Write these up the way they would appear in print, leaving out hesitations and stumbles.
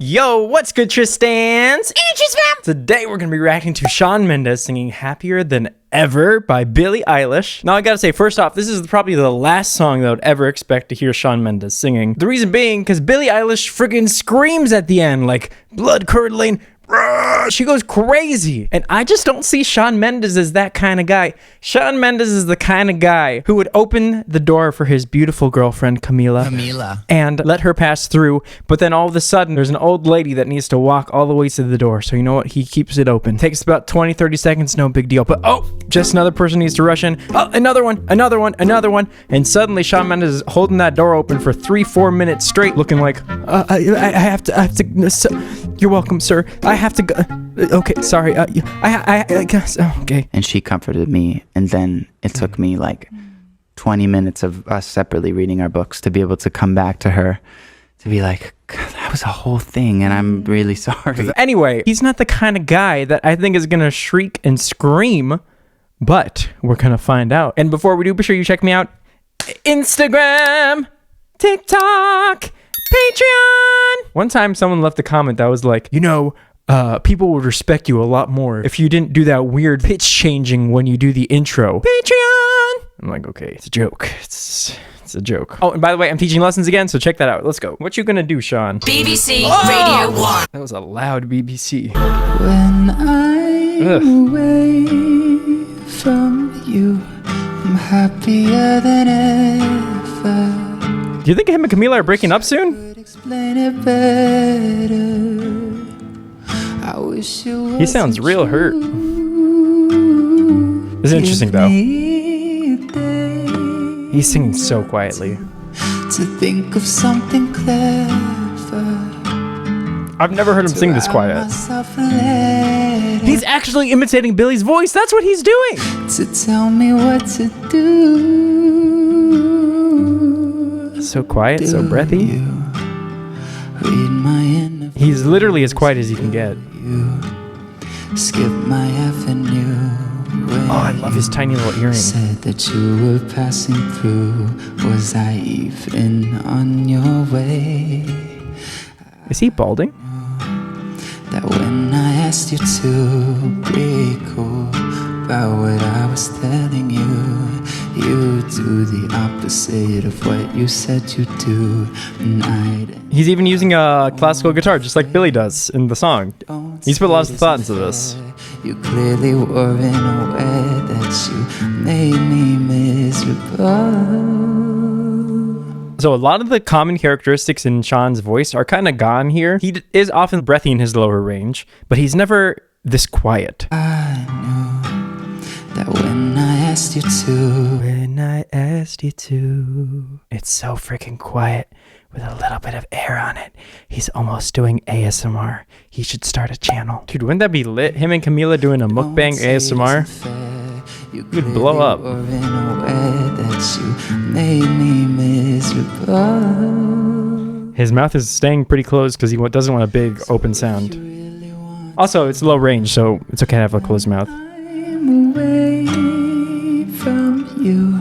Yo, what's good, Tristans? Today we're going to be reacting to Shawn Mendes singing Happier Than Ever by Billie Eilish. Now I gotta say, first off, this is probably the last song that I would ever expect to hear Shawn Mendes singing. The reason being, because Billie Eilish friggin' screams at the end, like blood-curdling. She goes crazy. And I just don't see Shawn Mendes as that kind of guy. Shawn Mendes is the kind of guy who would open the door for his beautiful girlfriend, Camila, and let her pass through. But then all of a sudden, there's an old lady that needs to walk all the way to the door. So you know what? He keeps it open. Takes about 20, 30 seconds, no big deal. But oh, just another person needs to rush in. Oh, another one. And suddenly Shawn Mendes is holding that door open for 3-4 minutes straight, looking like, I have to, you're welcome, sir. I have to go. Okay, sorry. I guess. Okay. And she comforted me. And then it took me like 20 minutes of us separately reading our books to be able to come back to her to be like, God, that was a whole thing. And I'm really sorry. Anyway, he's not the kind of guy that I think is going to shriek and scream, but we're going to find out. And before we do, be sure you check me out. Instagram, TikTok, Patreon. One time someone left a comment that was like, you know, people would respect you a lot more if you didn't do that weird pitch changing when you do the intro. Patreon! I'm like, okay, it's a joke. It's a joke. Oh, and by the way, I'm teaching lessons again, so check that out. Let's go. What you gonna do, Shawn? BBC Radio 1. That was a loud BBC. When I'm away from you, I'm happier than ever. Do you think him and Camila are breaking up soon? Explain it better. I wish you He sounds real hurt. It's interesting though. He's singing so quietly. To think of something clever. I've never heard him sing this quiet. He's actually imitating Billie's voice. That's what he's doing. To tell me what to do. So quiet, so breathy. Read my He's literally as quiet as you can get. Skip my avenue. Oh, I love his tiny little earring. Said that you were passing through. Was I even on your way? Is he balding? That when I asked you to be cool about what I was telling you, you do the opposite of what you said you do. And He's even using a classical guitar, just like Billie does in the song. He's put a lot of thought into this. You clearly were in a way that you made me miserable. So a lot of the common characteristics in Shawn's voice are kind of gone here. He is often breathy in his lower range, but he's never this quiet. I knew that when I asked you to. When I asked you to. It's so freaking quiet with a little bit of air on it. He's almost doing ASMR. He should start a channel. Dude, wouldn't that be lit? Him and Camila doing a mukbang ASMR? You could blow up. were in a way that you made me miserable. His mouth is staying pretty closed because he doesn't want a big open sound. Also, it's low range, so it's okay to have a closed mouth. I'm away from you.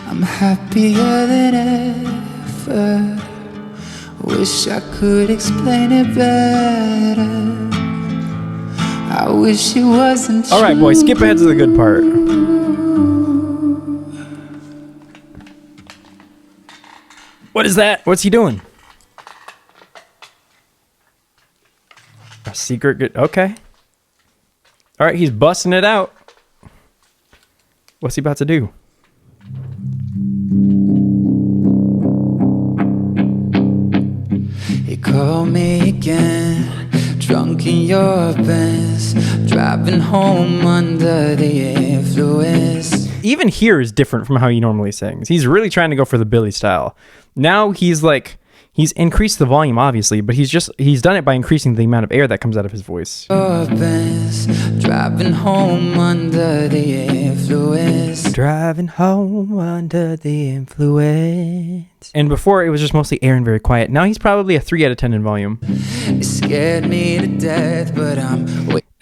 I'm happier than ever. Wish I could explain it better. I wish it wasn't true. All right, boys, skip ahead to the good part. What is that? What's he doing? A secret good. Okay. All right, he's busting it out. What's he about to do? You call me again, drunk in your Benz, driving home under the influence. Even here is different from how he normally sings. He's really trying to go for the Billie style. Now he's like, he's increased the volume obviously, but he's done it by increasing the amount of air that comes out of his voice. Benz, driving home under the influence. Driving home under the influence. And before it was just mostly air and very quiet. Now he's probably a 3 out of 10 in volume. It scared me to death, but I'm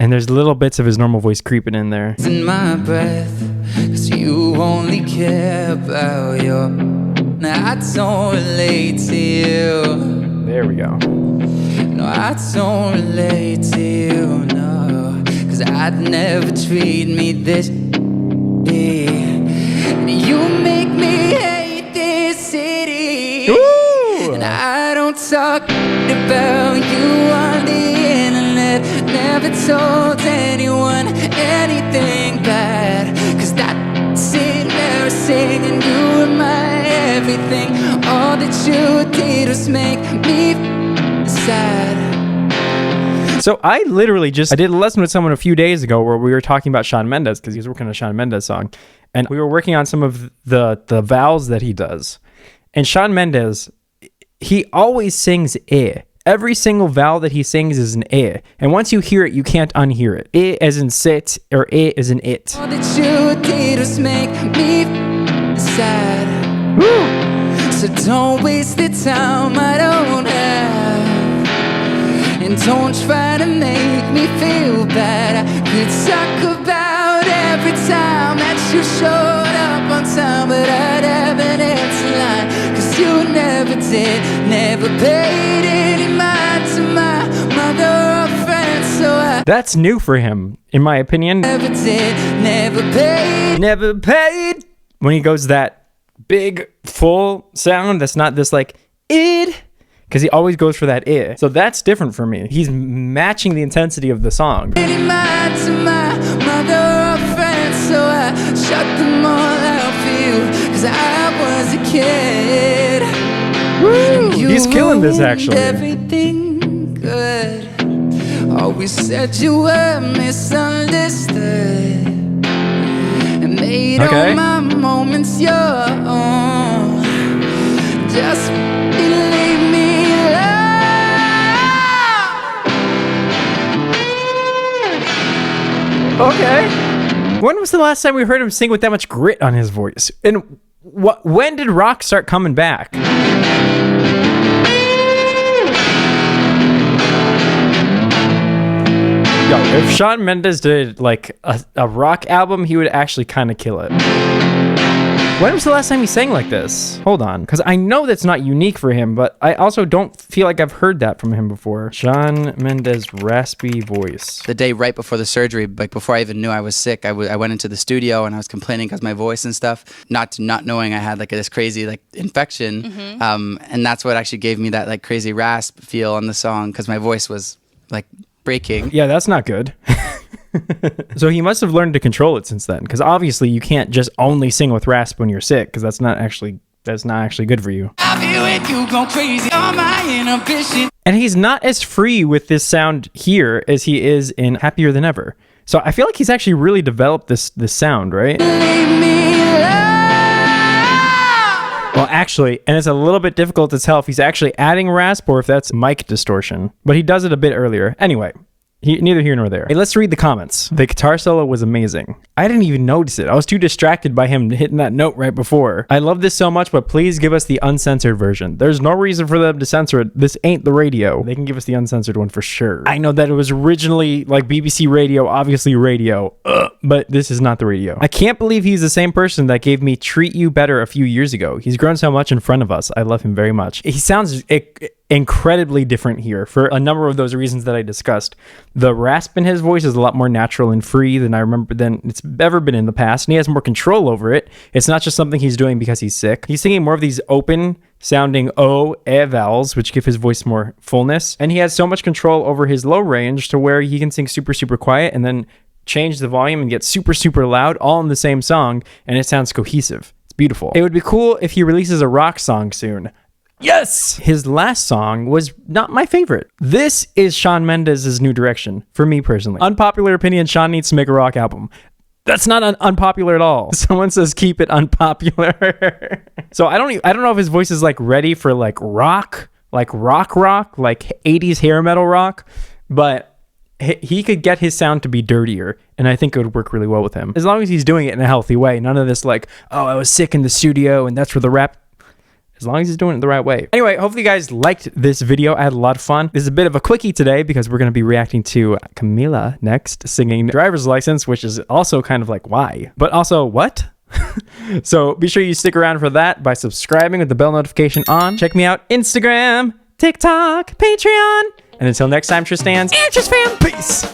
And there's little bits of his normal voice creeping in there. in my breath, 'cause you only care about your. I don't relate to you. There we go. No, I don't relate to you, no, 'cause I'd never treat me this way. You make me hate this city. Woo! And I don't talk about you on the internet. Never told anyone anything bad, 'cause that's embarrassing, and you were my everything. All that you did was make me sad. So I did a lesson with someone a few days ago where we were talking about Shawn Mendes because he was working on a Shawn Mendes song, and we were working on some of the vowels that he does. And Shawn Mendes, he always sings eh. Every single vowel that he sings is an eh. And once you hear it, you can't unhear it. Eh as in sit, or eh as in it. All that you did was make me sad. Woo! So don't waste the time I don't have, and don't try to make me feel bad. I could talk about every time that you showed up on time, but I'd have an empty line, 'cause you never did, never paid any mind to my mother or friends. So That's new for him, in my opinion. never did, never paid. Never paid. When he goes that big full sound that's not this like it, because he always goes for that it. So that's different for me. He's matching the intensity of the song. Any mind to my mother or friends, so I shut them all out for you, 'cause I was a kid. Woo! You He's killing this ruined actually. everything good. Always said you were misunderstood, and made Okay. all my moments your own. Just believe me, love. Okay. When was the last time we heard him sing with that much grit on his voice? And when did rock start coming back? Yo, if Shawn Mendes did like a rock album, he would actually kind of kill it. When was the last time he sang like this? Hold on, because I know that's not unique for him, but I also don't feel like I've heard that from him before. Shawn Mendes raspy voice. The day right before the surgery, like before I even knew I was sick, I went into the studio and I was complaining because my voice and stuff, not knowing I had like this crazy like infection, and that's what actually gave me that like crazy rasp feel on the song, because my voice was like breaking. Yeah, that's not good. So he must have learned to control it since then, because obviously you can't just only sing with rasp when you're sick, because that's not actually good for you. I feel it, you go crazy on my inhibition. And he's not as free with this sound here as he is in Happier Than Ever. So I feel like he's actually really developed this sound, right? Leave me Well, actually, and it's a little bit difficult to tell if he's actually adding rasp or if that's mic distortion, but he does it a bit earlier. Anyway, neither here nor there. Hey, let's read the comments. The guitar solo was amazing. I didn't even notice it. I was too distracted by him hitting that note right before. I love this so much, but please give us the uncensored version. There's no reason for them to censor it. This ain't the radio. They can give us the uncensored one for sure. I know that it was originally like BBC Radio, obviously radio, but this is not the radio. I can't believe he's the same person that gave me Treat You Better a few years ago. He's grown so much in front of us. I love him very much. He sounds incredibly different here for a number of those reasons that I discussed. The rasp in his voice is a lot more natural and free than it's ever been in the past, and he has more control over it. It's not just something he's doing because he's sick. He's singing more of these open sounding o, e vowels, which give his voice more fullness, and he has so much control over his low range to where he can sing super, super quiet and then change the volume and get super, super loud all in the same song, and it sounds cohesive. It's beautiful. It would be cool if he releases a rock song soon. Yes! His last song was not my favorite. This is Shawn Mendes' new direction, for me personally. Unpopular opinion, Shawn needs to make a rock album. That's not unpopular at all. Someone says keep it unpopular. So I don't know if his voice is like ready for like rock, like 80s hair metal rock, but he could get his sound to be dirtier, and I think it would work really well with him. As long as he's doing it in a healthy way. None of this like, oh, I was sick in the studio and that's where the rap... As long as he's doing it the right way. Anyway, hopefully you guys liked this video. I had a lot of fun. This is a bit of a quickie today because we're going to be reacting to Camila next singing Driver's License, which is also kind of like, why? But also, what? So be sure you stick around for that by subscribing with the bell notification on. Check me out Instagram TikTok, Patreon. And until next time, Tristans and Tris fam, peace.